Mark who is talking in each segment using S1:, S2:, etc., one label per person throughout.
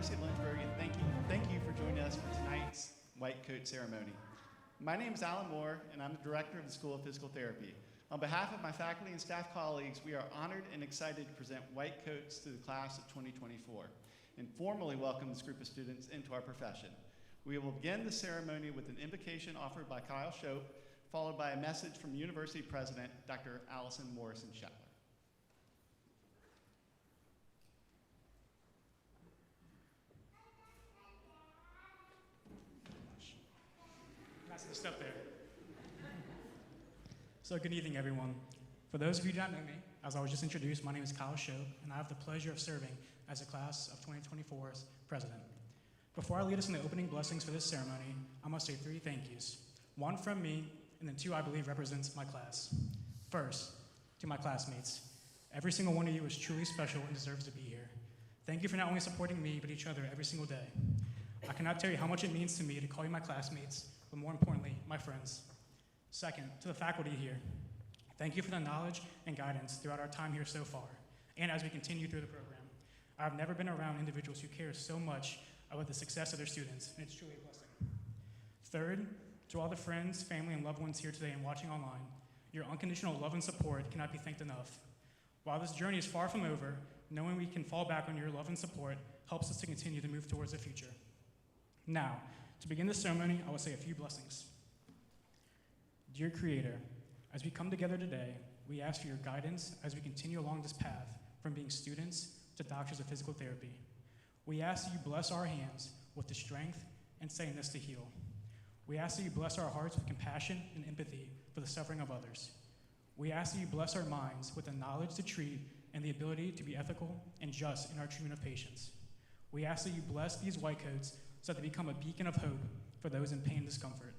S1: University of Lynchburg, and thank you for joining us for tonight's White Coat Ceremony. My name is Alan Moore, and I'm the Director of the School of Physical Therapy. On behalf of my faculty and staff colleagues, we are honored and excited to present white coats to the class of 2024 and formally welcome this group of students into our profession. We will begin the ceremony with an invocation offered by Kyle Shope, followed by a message from University President Dr. Allison Morrison-Shetler.
S2: Nice up there. So good evening, everyone. For those of you who don't know me, as I was just introduced, my name is Kyle Shope, and I have the pleasure of serving as the class of 2024's president. Before I lead us in the opening blessings for this ceremony, I must say 3 thank yous. 1 from me, and then 2 I believe represents my class. First, to my classmates. Every single one of you is truly special and deserves to be here. Thank you for not only supporting me, but each other every single day. I cannot tell you how much it means to me to call you my classmates, but more importantly, my friends. Second, to the faculty here. Thank you for the knowledge and guidance throughout our time here so far, and as we continue through the program. I've never been around individuals who care so much about the success of their students, and it's truly a blessing. Third, to all the friends, family, and loved ones here today and watching online, your unconditional love and support cannot be thanked enough. While this journey is far from over, knowing we can fall back on your love and support helps us to continue to move towards the future. Now, to begin the ceremony, I will say a few blessings. Dear Creator, as we come together today, we ask for your guidance as we continue along this path from being students to doctors of physical therapy. We ask that you bless our hands with the strength and saneness to heal. We ask that you bless our hearts with compassion and empathy for the suffering of others. We ask that you bless our minds with the knowledge to treat and the ability to be ethical and just in our treatment of patients. We ask that you bless these white coats so that they become a beacon of hope for those in pain and discomfort.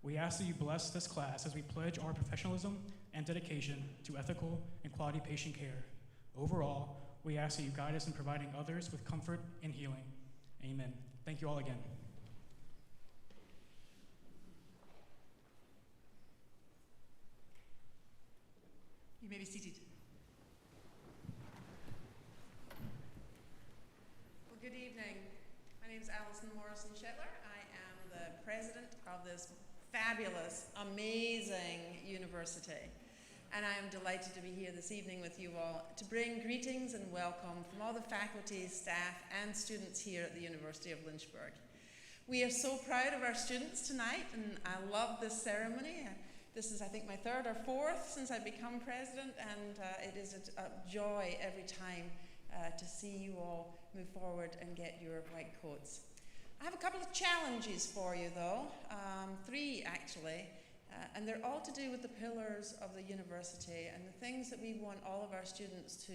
S2: We ask that you bless this class as we pledge our professionalism and dedication to ethical and quality patient care. Overall, we ask that you guide us in providing others with comfort and healing. Amen. Thank you all again.
S3: You may be seated. Well, good evening. My name is Allison Morrison-Shetler. I am the president of this fabulous, amazing university. And I am delighted to be here this evening with you all to bring greetings and welcome from all the faculty, staff, and students here at the University of Lynchburg. We are so proud of our students tonight, and I love this ceremony. This is, I think, my 3rd or 4th since I've become president, and it is a joy every time to see you all move forward and get your white coats. I have a couple of challenges for you, though, 3 actually, and they're all to do with the pillars of the university and the things that we want all of our students to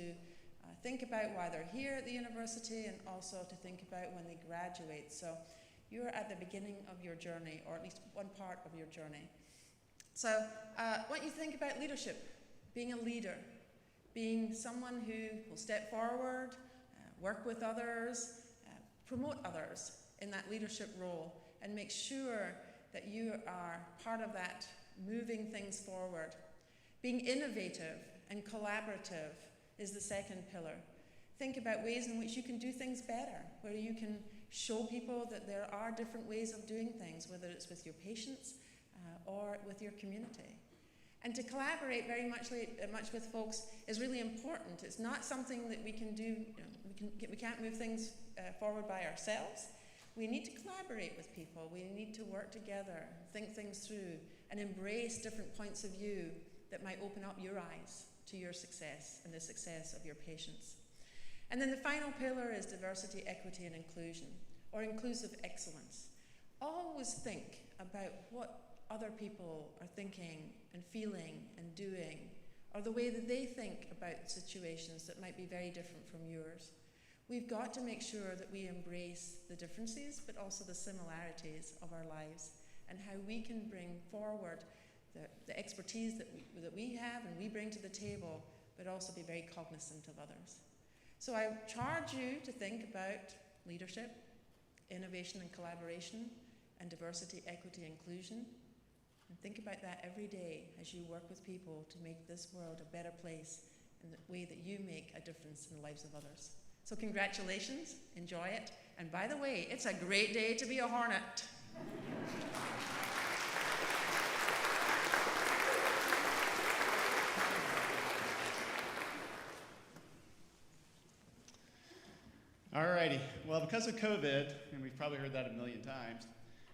S3: think about while they're here at the university and also to think about when they graduate. So you're at the beginning of your journey, or at least one part of your journey. So I want you to think about leadership, being a leader, being someone who will step forward, work with others, promote others in that leadership role, and make sure that you are part of that moving things forward. Being innovative and collaborative is the second pillar. Think about ways in which you can do things better, where you can show people that there are different ways of doing things, whether it's with your patients or with your community. And to collaborate very much with folks is really important. It's not something that we can do, we can't move things forward by ourselves. We need to collaborate with people. We need to work together, think things through, and embrace different points of view that might open up your eyes to your success and the success of your patients. And then the final pillar is diversity, equity, and inclusion, or inclusive excellence. Always think about what other people are thinking and feeling and doing, or the way that they think about situations that might be very different from yours. We've got to make sure that we embrace the differences, but also the similarities of our lives, and how we can bring forward the expertise that we have and we bring to the table, but also be very cognizant of others. So I charge you to think about leadership, innovation and collaboration, and diversity, equity, inclusion. And think about that every day as you work with people to make this world a better place in the way that you make a difference in the lives of others. So congratulations, enjoy it, And by the way, it's a great day to be a hornet.
S1: Alrighty, well, because of COVID, and we've probably heard that a million times,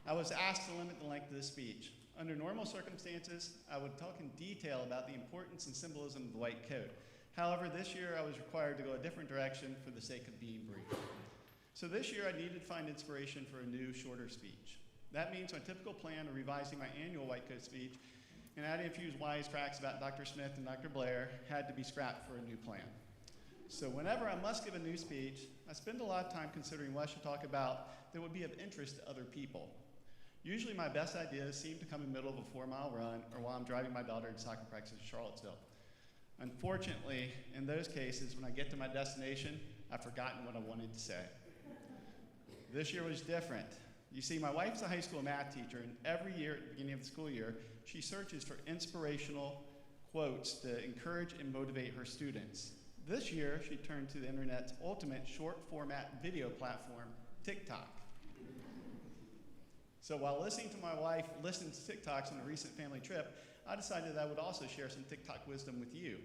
S1: I was asked to limit the length of this speech. Under normal circumstances, I would talk in detail about the importance and symbolism of the white coat. However, this year I was required to go a different direction for the sake of being brief. So this year I needed to find inspiration for a new, shorter speech. That means my typical plan of revising my annual white coat speech and adding a few wisecracks about Dr. Smith and Dr. Blair had to be scrapped for a new plan. So whenever I must give a new speech, I spend a lot of time considering what I should talk about that would be of interest to other people. Usually my best ideas seem to come in the middle of a 4-mile run or while I'm driving my daughter to soccer practice in Charlottesville. Unfortunately, in those cases, when I get to my destination, I've forgotten what I wanted to say. This year was different. You see, my wife's a high school math teacher, and every year at the beginning of the school year, she searches for inspirational quotes to encourage and motivate her students. This year, she turned to the internet's ultimate short format video platform, TikTok. So while listening to my wife listen to TikToks on a recent family trip, I decided I would also share some TikTok wisdom with you.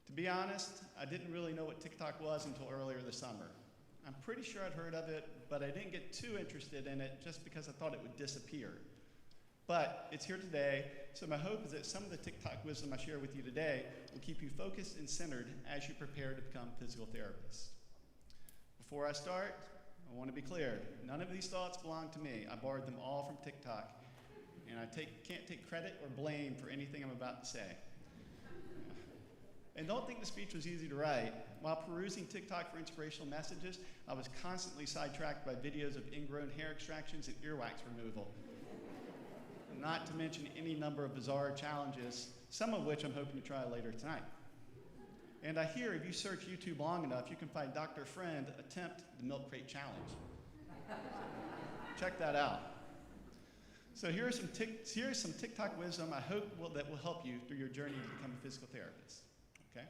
S1: To be honest, I didn't really know what TikTok was until earlier this summer. I'm pretty sure I'd heard of it, but I didn't get too interested in it just because I thought it would disappear. But it's here today, so my hope is that some of the TikTok wisdom I share with you today will keep you focused and centered as you prepare to become physical therapists. Before I start, I want to be clear. None of these thoughts belong to me. I borrowed them all from TikTok, and I can't take credit or blame for anything I'm about to say. And don't think the speech was easy to write. While perusing TikTok for inspirational messages, I was constantly sidetracked by videos of ingrown hair extractions and earwax removal. Not to mention any number of bizarre challenges, some of which I'm hoping to try later tonight. And I hear if you search YouTube long enough, you can find Dr. Friend attempt the milk crate challenge. Check that out. So here's some TikTok wisdom I hope that will help you through your journey to become a physical therapist. Okay?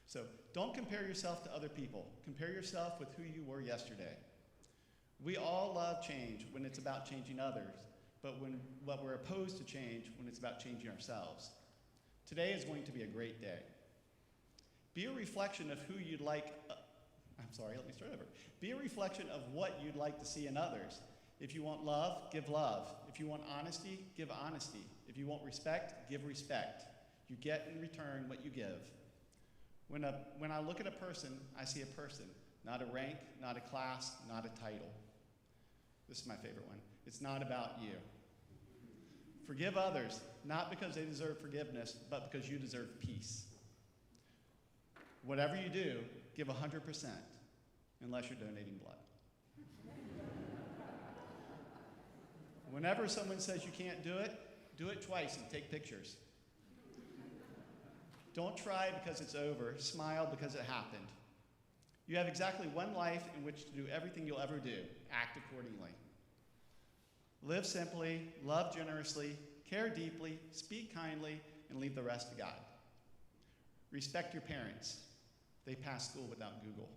S1: So don't compare yourself to other people. Compare yourself with who you were yesterday. We all love change when it's about changing others, but what we're opposed to change when it's about changing ourselves. Today is going to be a great day. Be a reflection of who you'd like, Be a reflection of what you'd like to see in others. If you want love, give love. If you want honesty, give honesty. If you want respect, give respect. You get in return what you give. When I look at a person, I see a person, not a rank, not a class, not a title. This is my favorite one. It's not about you. Forgive others, not because they deserve forgiveness, but because you deserve peace. Whatever you do, give 100%, unless you're donating blood. Whenever someone says you can't do it twice and take pictures. Don't try because it's over. Smile because it happened. You have exactly one life in which to do everything you'll ever do. Act accordingly. Live simply, love generously, care deeply, speak kindly, and leave the rest to God. Respect your parents. They passed school without Google.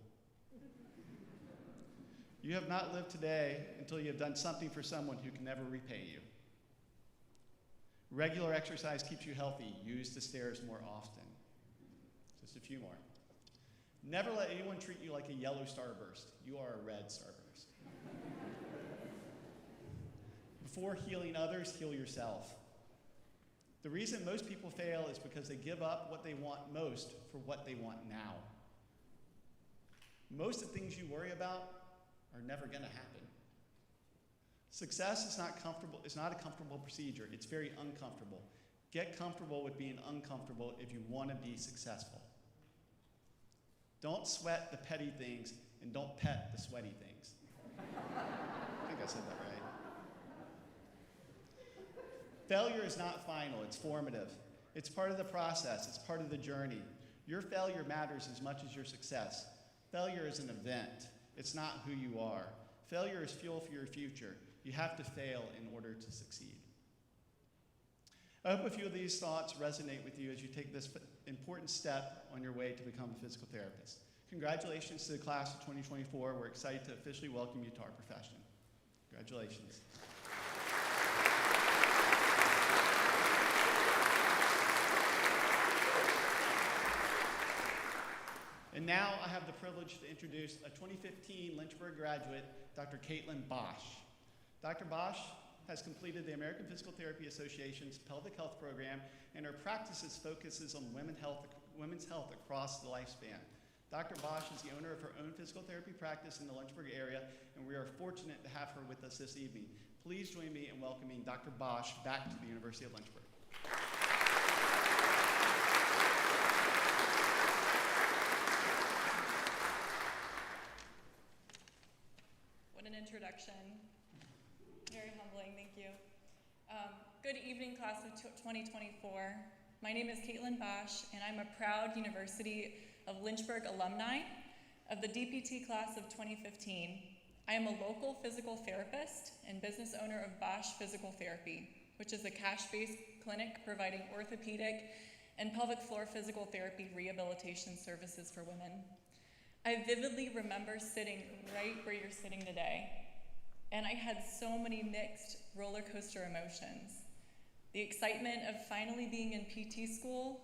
S1: You have not lived today until you have done something for someone who can never repay you. Regular exercise keeps you healthy. Use the stairs more often. Just a few more. Never let anyone treat you like a yellow starburst. You are a red starburst. Before healing others, heal yourself. The reason most people fail is because they give up what they want most for what they want now. Most of the things you worry about are never going to happen. Success is not comfortable. It's not a comfortable procedure. It's very uncomfortable. Get comfortable with being uncomfortable if you want to be successful. Don't sweat the petty things and don't pet the sweaty things. I think I said that right. Failure is not final, it's formative. It's part of the process, it's part of the journey. Your failure matters as much as your success. Failure is an event, it's not who you are. Failure is fuel for your future. You have to fail in order to succeed. I hope a few of these thoughts resonate with you as you take this important step on your way to become a physical therapist. Congratulations to the class of 2024. We're excited to officially welcome you to our profession. Congratulations. And now I have the privilege to introduce a 2015 Lynchburg graduate, Dr. Caitlin Bosch. Dr. Bosch has completed the American Physical Therapy Association's pelvic health program, and her practices focuses on women's health across the lifespan. Dr. Bosch is the owner of her own physical therapy practice in the Lynchburg area, and we are fortunate to have her with us this evening. Please join me in welcoming Dr. Bosch back to the University of Lynchburg.
S4: What an introduction. Very humbling, thank you. Good evening, class of 2024. My name is Caitlin Bosch, and I'm a proud University of Lynchburg alumni of the DPT class of 2015. I am a local physical therapist and business owner of Bosch Physical Therapy, which is a cash-based clinic providing orthopedic and pelvic floor physical therapy rehabilitation services for women. I vividly remember sitting right where you're sitting today, and I had so many mixed roller coaster emotions. The excitement of finally being in PT school,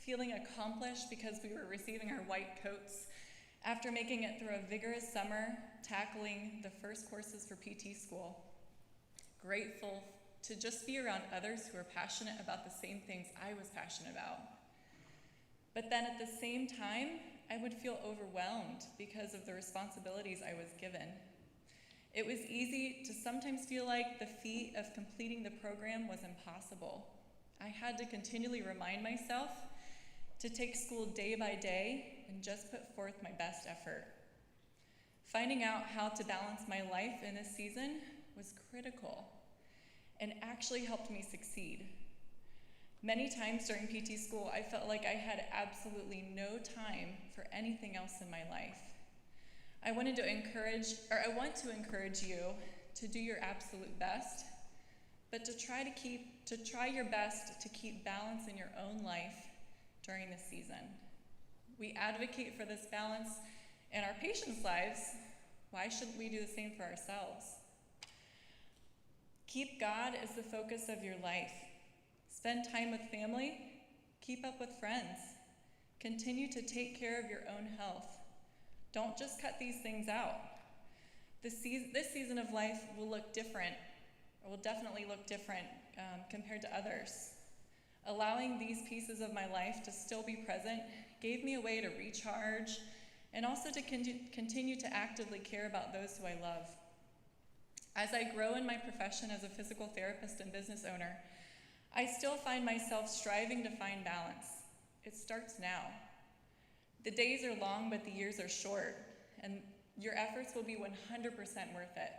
S4: feeling accomplished because we were receiving our white coats after making it through a vigorous summer, tackling the first courses for PT school. Grateful to just be around others who are passionate about the same things I was passionate about. But then at the same time, I would feel overwhelmed because of the responsibilities I was given. It was easy to sometimes feel like the feat of completing the program was impossible. I had to continually remind myself to take school day by day and just put forth my best effort. Finding out how to balance my life in this season was critical and actually helped me succeed. Many times during PT school, I felt like I had absolutely no time for anything else in my life. I want to encourage you to do your absolute best, but to try your best to keep balance in your own life during this season. We advocate for this balance in our patients' lives. Why shouldn't we do the same for ourselves? Keep God as the focus of your life. Spend time with family. Keep up with friends. Continue to take care of your own health. Don't just cut these things out. This season of life will look different, or will definitely look different compared to others. Allowing these pieces of my life to still be present gave me a way to recharge and also to continue to actively care about those who I love. As I grow in my profession as a physical therapist and business owner, I still find myself striving to find balance. It starts now. The days are long, but the years are short, and your efforts will be 100% worth it.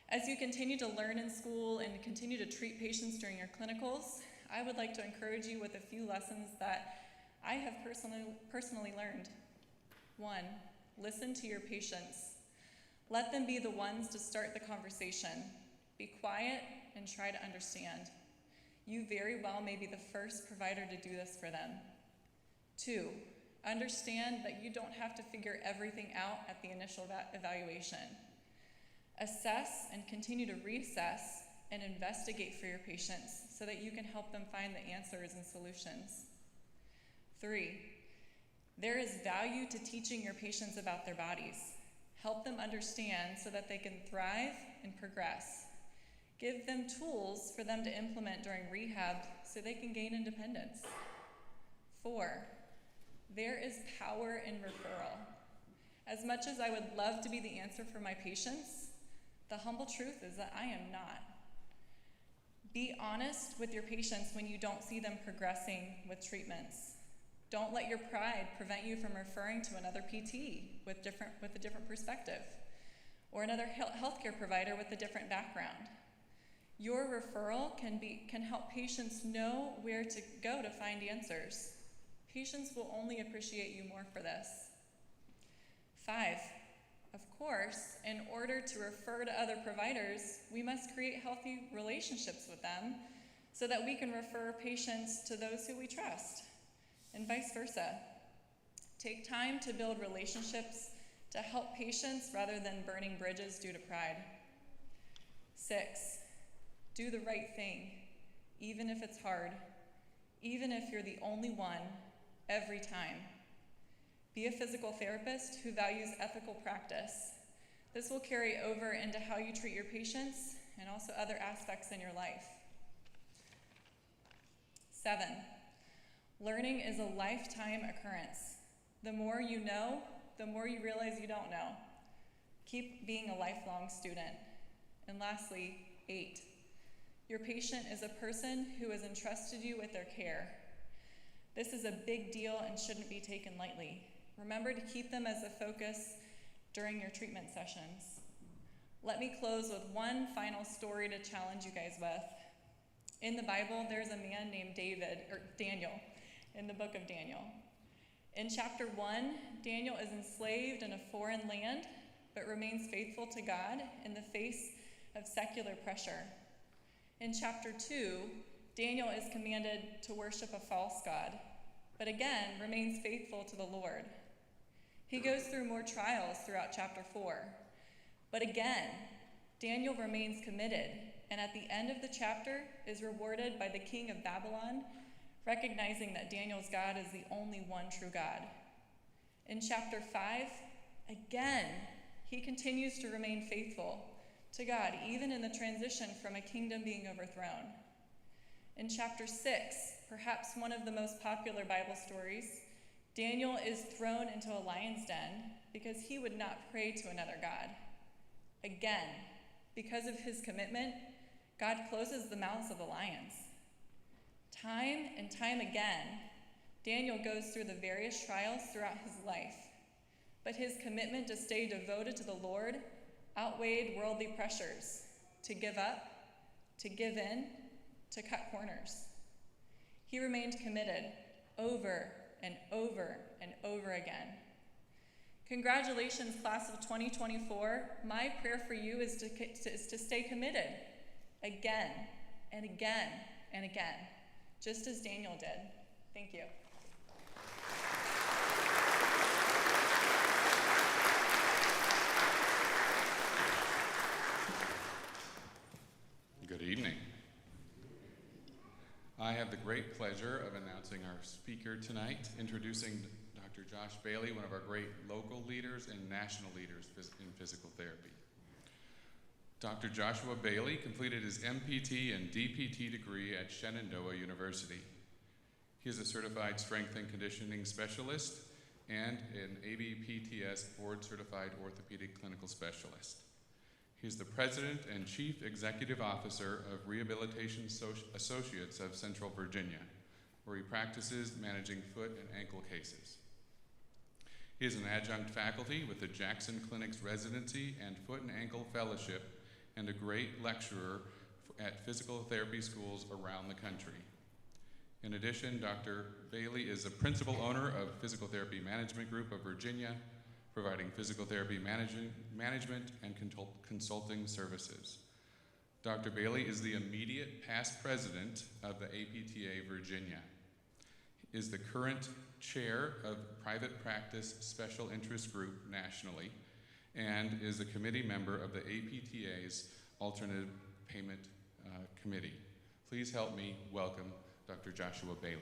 S4: As you continue to learn in school and continue to treat patients during your clinicals, I would like to encourage you with a few lessons that I have personally learned. 1, listen to your patients. Let them be the ones to start the conversation. Be quiet and try to understand. You very well may be the first provider to do this for them. 2, understand that you don't have to figure everything out at the initial evaluation. Assess and continue to reassess and investigate for your patients so that you can help them find the answers and solutions. 3, there is value to teaching your patients about their bodies. Help them understand so that they can thrive and progress. Give them tools for them to implement during rehab so they can gain independence. 4, there is power in referral. As much as I would love to be the answer for my patients, the humble truth is that I am not. Be honest with your patients when you don't see them progressing with treatments. Don't let your pride prevent you from referring to another PT with a different perspective, or another healthcare provider with a different background. Your referral can help patients know where to go to find answers. Patients will only appreciate you more for this. 5, of course, in order to refer to other providers, we must create healthy relationships with them so that we can refer patients to those who we trust, and vice versa. Take time to build relationships to help patients rather than burning bridges due to pride. 6, do the right thing, even if it's hard, even if you're the only one, every time. Be a physical therapist who values ethical practice. This will carry over into how you treat your patients and also other aspects in your life. 7, learning is a lifetime occurrence. The more you know, the more you realize you don't know. Keep being a lifelong student. And lastly, 8, your patient is a person who has entrusted you with their care. This is a big deal and shouldn't be taken lightly. Remember to keep them as a focus during your treatment sessions. Let me close with one final story to challenge you guys with. In the Bible, there's a man named Daniel, in the book of Daniel. In chapter 1, Daniel is enslaved in a foreign land, but remains faithful to God in the face of secular pressure. In chapter 2, Daniel is commanded to worship a false god, but again remains faithful to the Lord. He goes through more trials throughout chapter 4, but again, Daniel remains committed, and at the end of the chapter is rewarded by the king of Babylon, recognizing that Daniel's God is the only one true God. In chapter 5, again, he continues to remain faithful to God, even in the transition from a kingdom being overthrown. In chapter 6, perhaps one of the most popular Bible stories, Daniel is thrown into a lion's den because he would not pray to another god. Again, because of his commitment, God closes the mouths of the lions. Time and time again, Daniel goes through the various trials throughout his life, but his commitment to stay devoted to the Lord outweighed worldly pressures to give up, to give in, to cut corners. He remained committed over and over and over again. Congratulations, class of 2024. My prayer for you is to stay committed again and again and again, just as Daniel did. Thank you.
S5: Good evening. I have the great pleasure of announcing our speaker tonight, introducing Dr. Josh Bailey, one of our great local leaders and national leaders in physical therapy. Dr. Joshua Bailey completed his MPT and DPT degree at Shenandoah University. He is a certified strength and conditioning specialist and an ABPTS board-certified orthopedic clinical specialist. He is the president and chief executive officer of Rehabilitation Associates of Central Virginia, where he practices managing foot and ankle cases. He is an adjunct faculty with the Jackson Clinic's residency and foot and ankle fellowship, and a great lecturer at physical therapy schools around the country. In addition, Dr. Bailey is a principal owner of Physical Therapy Management Group of Virginia, providing physical therapy management and consulting services. Dr. Bailey is the immediate past president of the APTA Virginia, is the current chair of Private Practice Special Interest Group nationally, and is a committee member of the APTA's Alternative Payment Committee. Please help me welcome Dr. Joshua Bailey.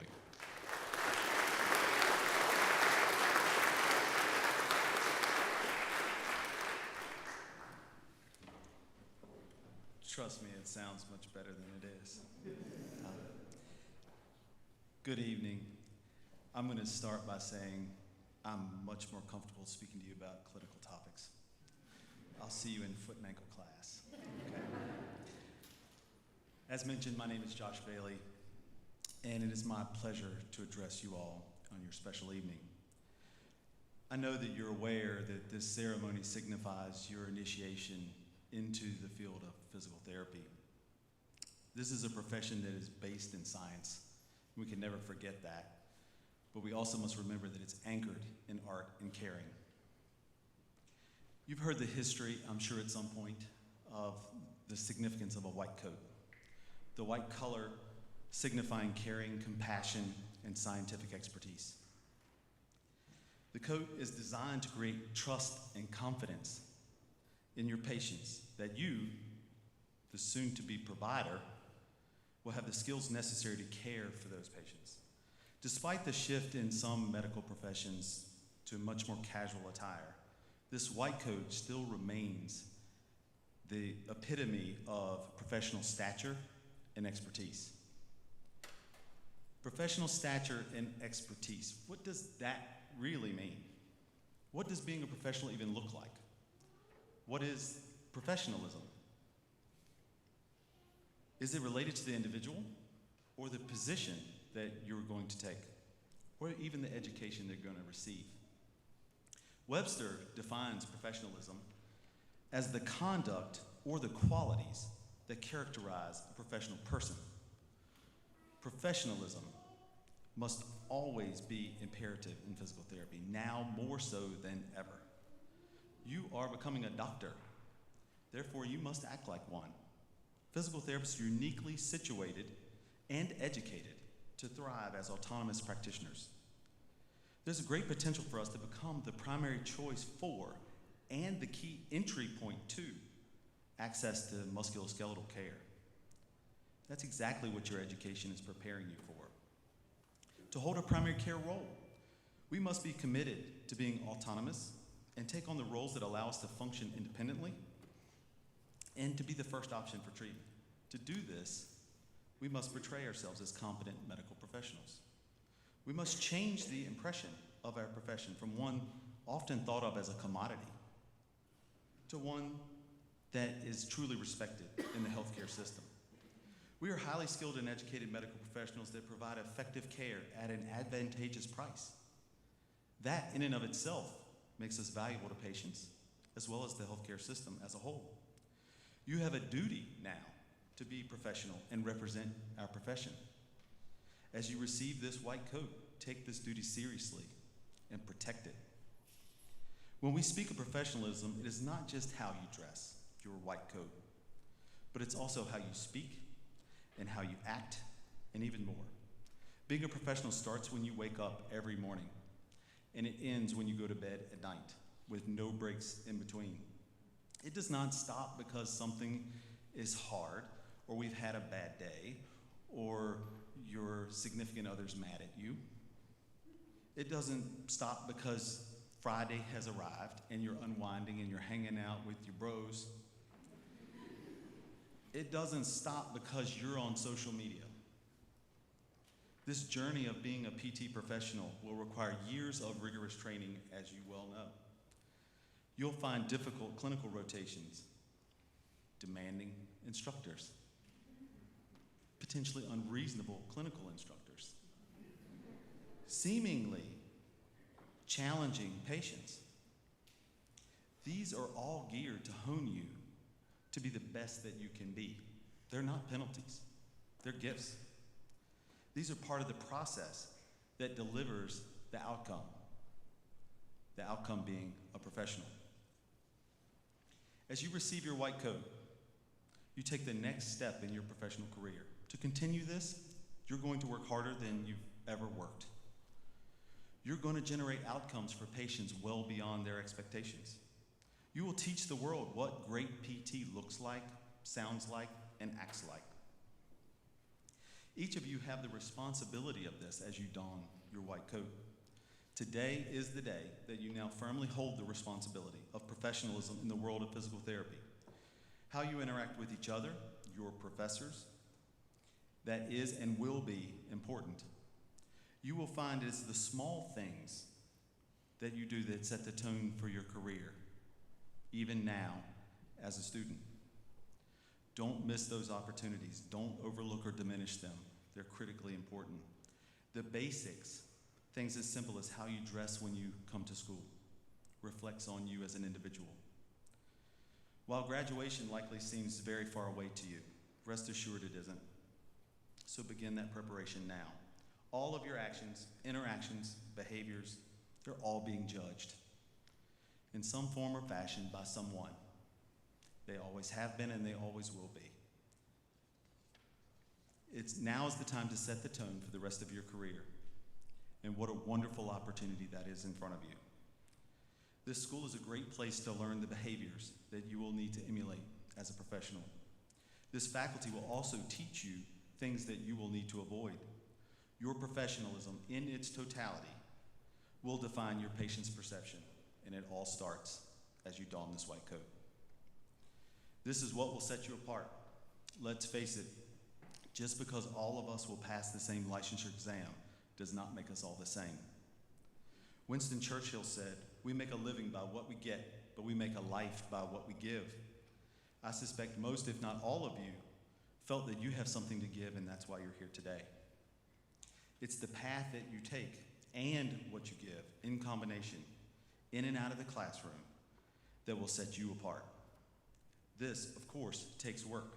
S6: Trust me, it sounds much better than it is. Good evening. I'm going to start by saying I'm much more comfortable speaking to you about clinical topics. I'll see you in foot and ankle class. Okay. As mentioned, my name is Josh Bailey, and it is my pleasure to address you all on your special evening. I know that you're aware that this ceremony signifies your initiation into the field of physical therapy. This is a profession that is based in science. We can never forget that. But we also must remember that it's anchored in art and caring. You've heard the history, I'm sure at some point, of the significance of a white coat. The white color signifying caring, compassion, and scientific expertise. The coat is designed to create trust and confidence in your patients that you, the soon-to-be provider, will have the skills necessary to care for those patients. Despite the shift in some medical professions to much more casual attire, this white coat still remains the epitome of professional stature and expertise. Professional stature and expertise, what does that really mean? What does being a professional even look like? What is professionalism? Is it related to the individual or the position that you're going to take, or even the education they're going to receive? Webster defines professionalism as the conduct or the qualities that characterize a professional person. Professionalism must always be imperative in physical therapy, now more so than ever. You are becoming a doctor, therefore you must act like one. Physical therapists are uniquely situated and educated to thrive as autonomous practitioners. There's a great potential for us to become the primary choice for and the key entry point to access to musculoskeletal care. That's exactly what your education is preparing you for. To hold a primary care role, we must be committed to being autonomous and take on the roles that allow us to function independently and to be the first option for treatment. To do this, we must portray ourselves as competent medical professionals. We must change the impression of our profession from one often thought of as a commodity to one that is truly respected in the healthcare system. We are highly skilled and educated medical professionals that provide effective care at an advantageous price. That in and of itself makes us valuable to patients as well as the healthcare system as a whole. You have a duty now to be professional and represent our profession. As you receive this white coat, take this duty seriously and protect it. When we speak of professionalism, it is not just how you dress, your white coat, but it's also how you speak and how you act, and even more. Being a professional starts when you wake up every morning, and it ends when you go to bed at night, with no breaks in between. It does not stop because something is hard, or we've had a bad day, or your significant other's mad at you. It doesn't stop because Friday has arrived and you're unwinding and you're hanging out with your bros. It doesn't stop because you're on social media. This journey of being a PT professional will require years of rigorous training, as you well know. You'll find difficult clinical rotations, demanding instructors, potentially unreasonable clinical instructors, seemingly challenging patients. These are all geared to hone you to be the best that you can be. They're not penalties, they're gifts. These are part of the process that delivers the outcome being a professional. As you receive your white coat, you take the next step in your professional career. To continue this, you're going to work harder than you've ever worked. You're going to generate outcomes for patients well beyond their expectations. You will teach the world what great PT looks like, sounds like, and acts like. Each of you have the responsibility of this as you don your white coat. Today is the day that you now firmly hold the responsibility of professionalism in the world of physical therapy. How you interact with each other, your professors, that is and will be important. You will find it's the small things that you do that set the tone for your career, even now as a student. Don't miss those opportunities. Don't overlook or diminish them. They're critically important. The basics, things as simple as how you dress when you come to school, reflects on you as an individual. While graduation likely seems very far away to you, rest assured it isn't. So begin that preparation now. All of your actions, interactions, behaviors, they're all being judged in some form or fashion by someone. They always have been and they always will be. Now is the time to set the tone for the rest of your career. And what a wonderful opportunity that is in front of you. This school is a great place to learn the behaviors that you will need to emulate as a professional. This faculty will also teach you things that you will need to avoid. Your professionalism in its totality will define your patient's perception, and it all starts as you don this white coat. This is what will set you apart. Let's face it, just because all of us will pass the same licensure exam does not make us all the same. Winston Churchill said, "We make a living by what we get, but we make a life by what we give." I suspect most, if not all of you, felt that you have something to give, and that's why you're here today. It's the path that you take and what you give in combination, in and out of the classroom, that will set you apart. This, of course, takes work.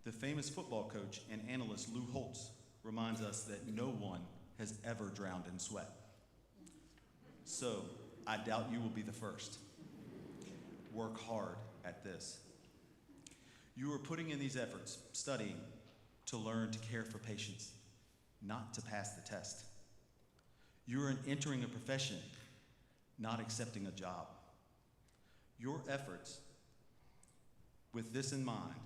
S6: The famous football coach and analyst Lou Holtz reminds us that no one has ever drowned in sweat. So, I doubt you will be the first. Work hard at this. You are putting in these efforts, studying, to learn to care for patients, not to pass the test. You are entering a profession, not accepting a job. Your efforts, with this in mind,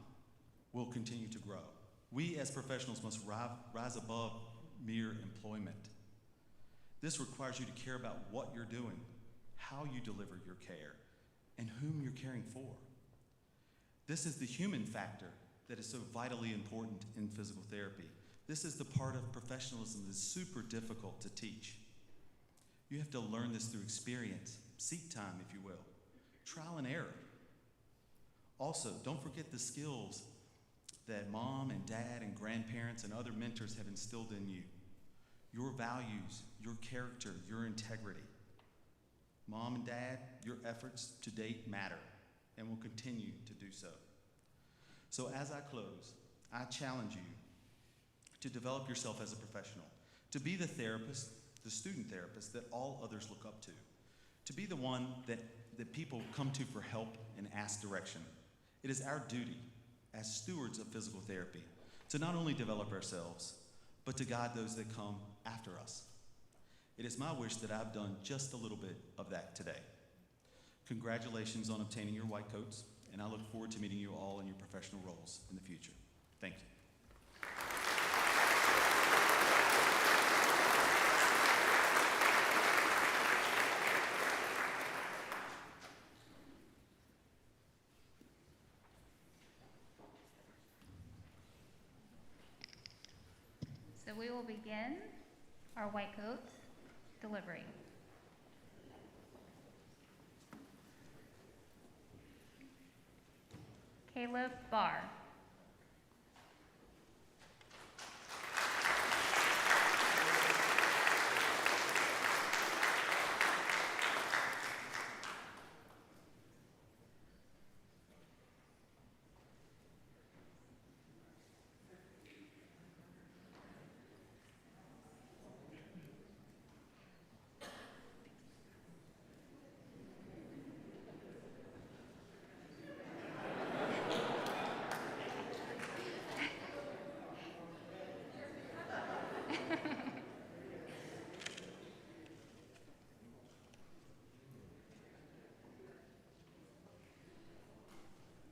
S6: will continue to grow. We as professionals must rise above mere employment. This requires you to care about what you're doing, how you deliver your care, and whom you're caring for. This is the human factor that is so vitally important in physical therapy. This is the part of professionalism that is super difficult to teach. You have to learn this through experience, seek time, if you will, trial and error. Also, don't forget the skills that mom and dad and grandparents and other mentors have instilled in you. Your values, your character, your integrity. Mom and dad, your efforts to date matter and will continue to do so. So as I close, I challenge you to develop yourself as a professional, to be the therapist, the student therapist that all others look up to be the one that people come to for help and ask direction. It is our duty as stewards of physical therapy to not only develop ourselves, but to guide those that come after us. It is my wish that I've done just a little bit of that today. Congratulations on obtaining your white coats, and I look forward to meeting you all in your professional roles in the future. Thank you.
S7: So we will begin our white coats delivery. Caleb Barr.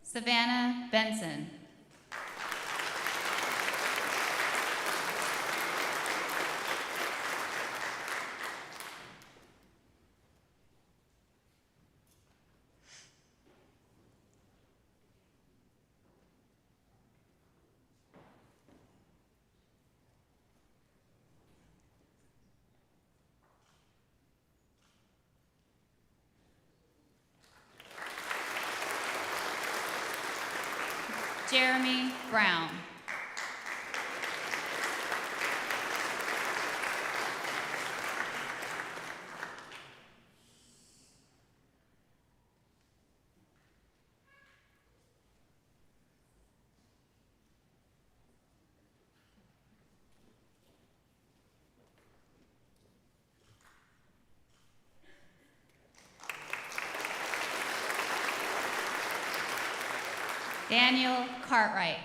S7: Savannah Benson. Jeremy Brown. Daniel Cartwright.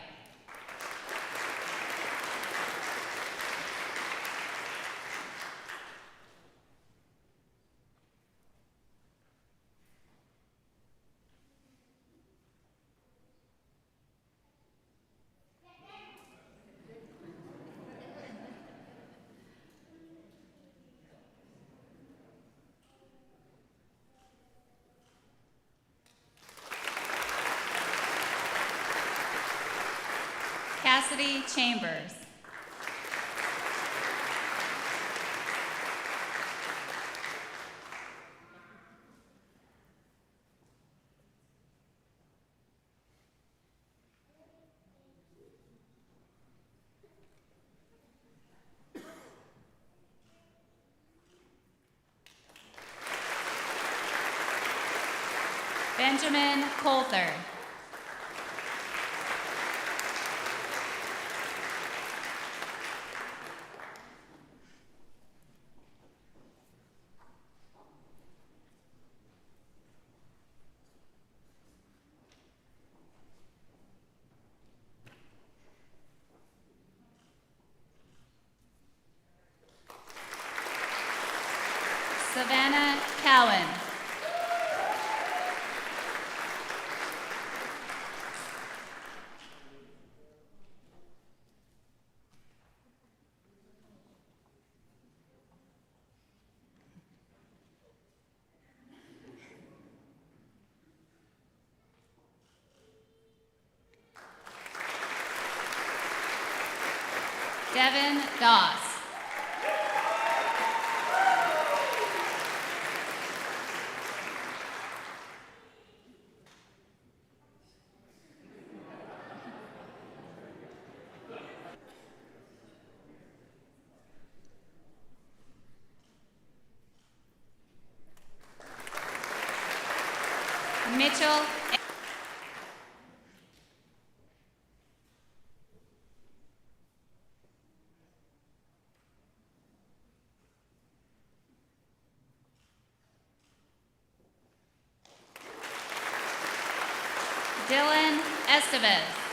S7: Cassidy Chambers. Benjamin Coulter. Savannah Cowan. Devin Doss. Mitchell. Dylan Estevez.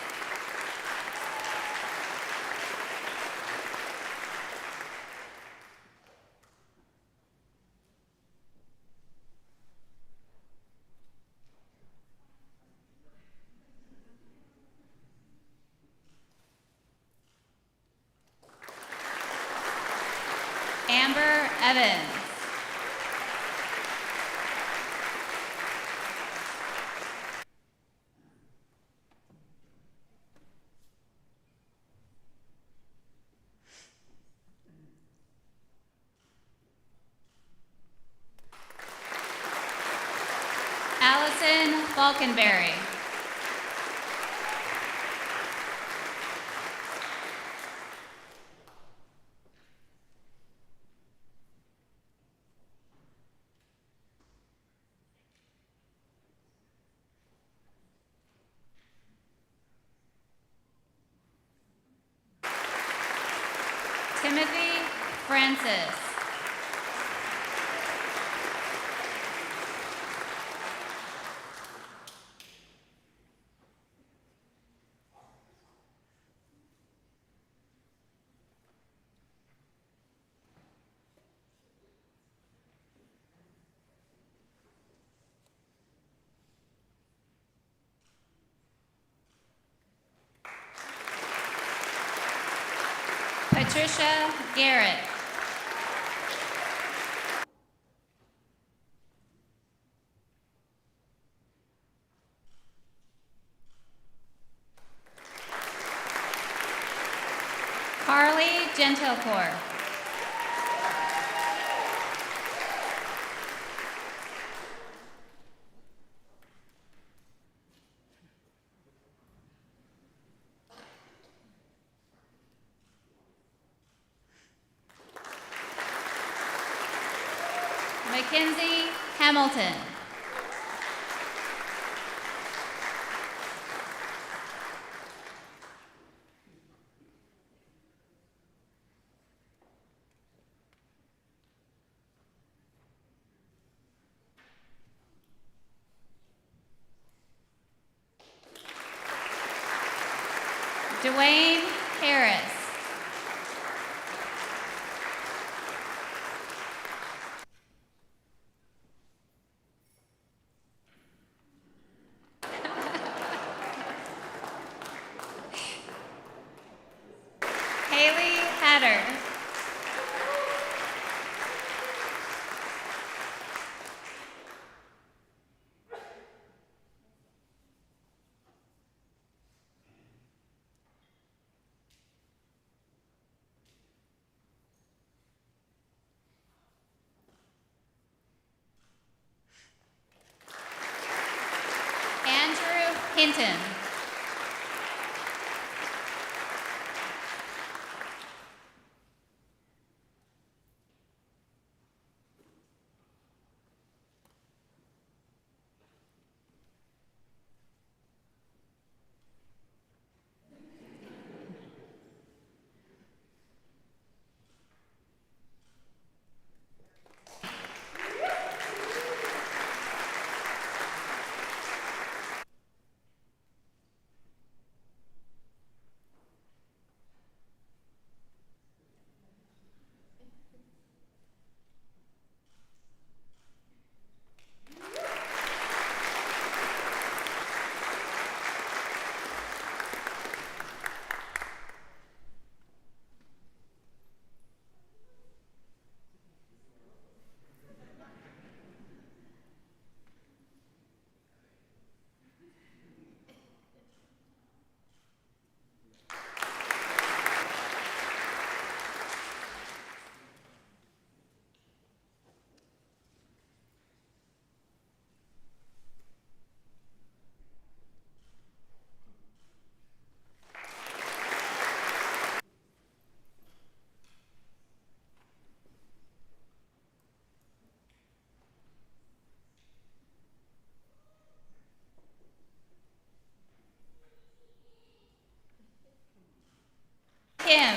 S7: Amber Evans. Allison Falkenberry. Timothy Francis. Patricia Garrett. Carly Gentilcore. Mackenzie Hamilton. Dwayne Harris. Haley Hatter. Hinton. Kim.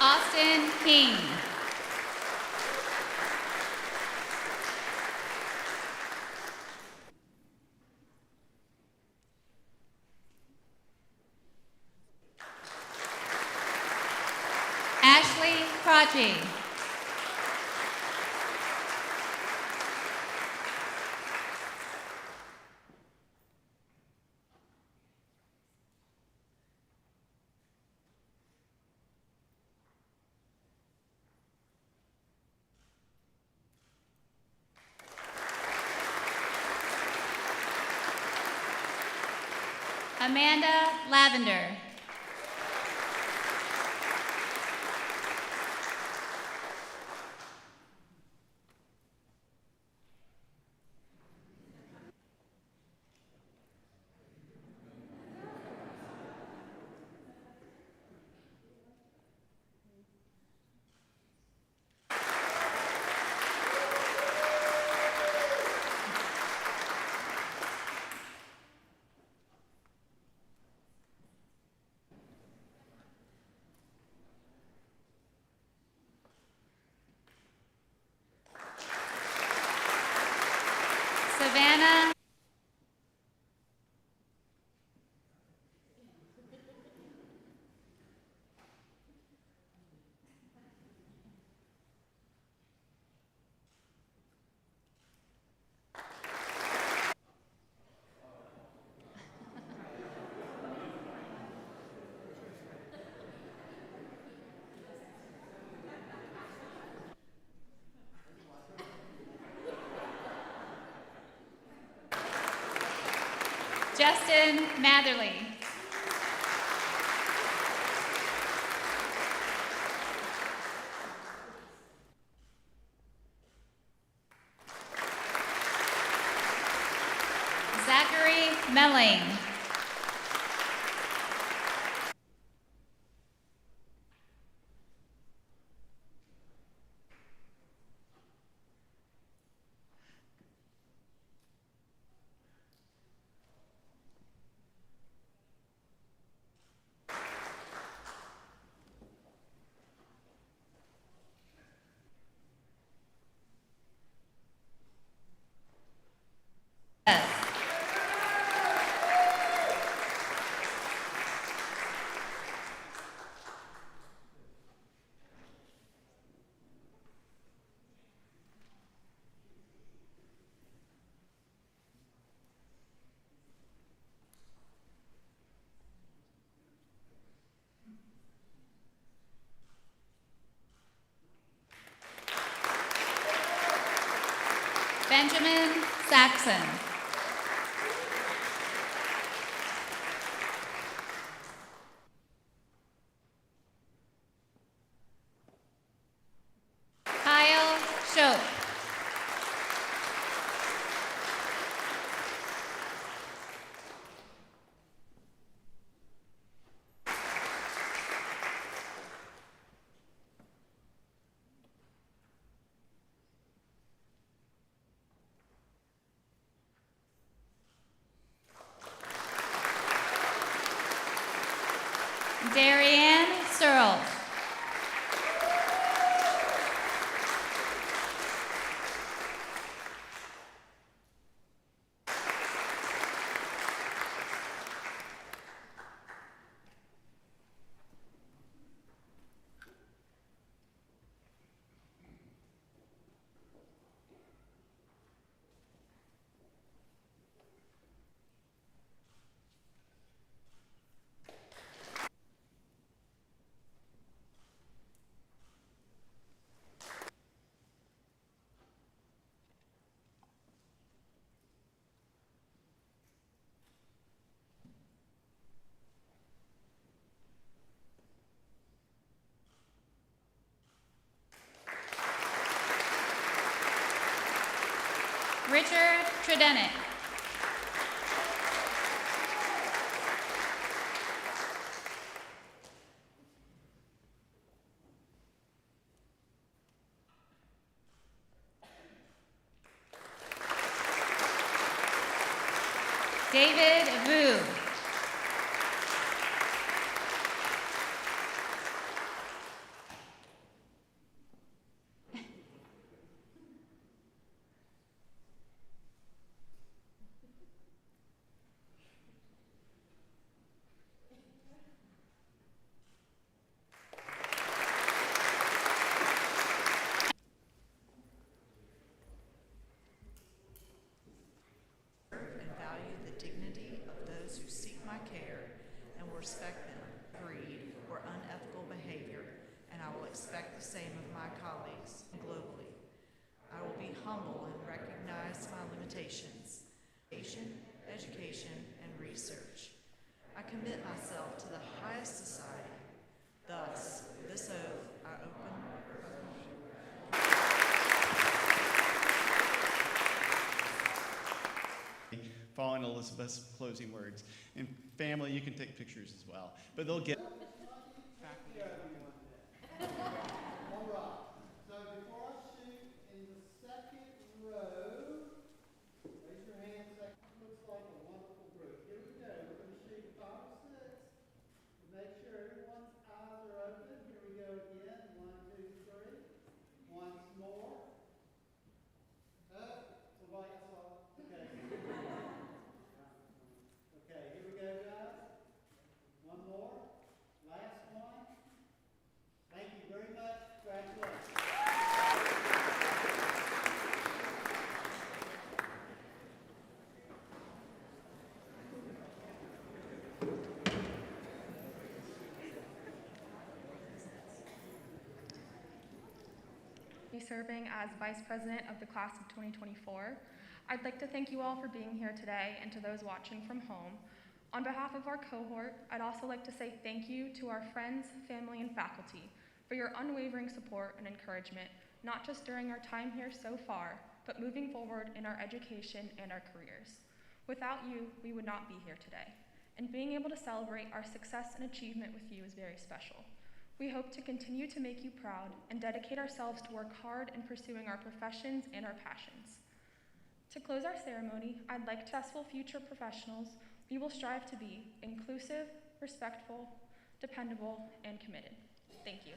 S7: Austin King. Ashley Crotchy. Amanda Lavender. Savannah. Justin Matherly. Zachary Melling. Benjamin Saxon. Kyle Shope. Darianne Searle. Richard Tredenik. David Vu.
S8: And value the dignity of those who seek my care and will respect them, greed, or unethical behavior, and I will expect the same of my colleagues globally. I will be humble and recognize my limitations, education, and research. I commit myself to the highest society. Thus, this oath I open.
S1: Following Elizabeth's closing words. And family, you can take pictures as well. But they'll get.
S9: So before I shoot in the second row, raise your hand. Looks like a wonderful group. Here we go. We're going to shoot 5 or 6. Make sure everyone's eyes are open. Here we go again. 1, 2, 3. Once more. Somebody I saw. Okay. Okay, here we go, guys. One more. Last one. Thank you very much. Congratulations.
S10: Be serving as Vice President of the Class of 2024. I'd like to thank you all for being here today and to those watching from home. On behalf of our cohort, I'd also like to say thank you to our friends, family, and faculty for your unwavering support and encouragement, not just during our time here so far, but moving forward in our education and our careers. Without you, we would not be here today. And being able to celebrate our success and achievement with you is very special. We hope to continue to make you proud and dedicate ourselves to work hard in pursuing our professions and our passions. To close our ceremony, I'd like successful future professionals we will strive to be inclusive, respectful, dependable, and committed. Thank you.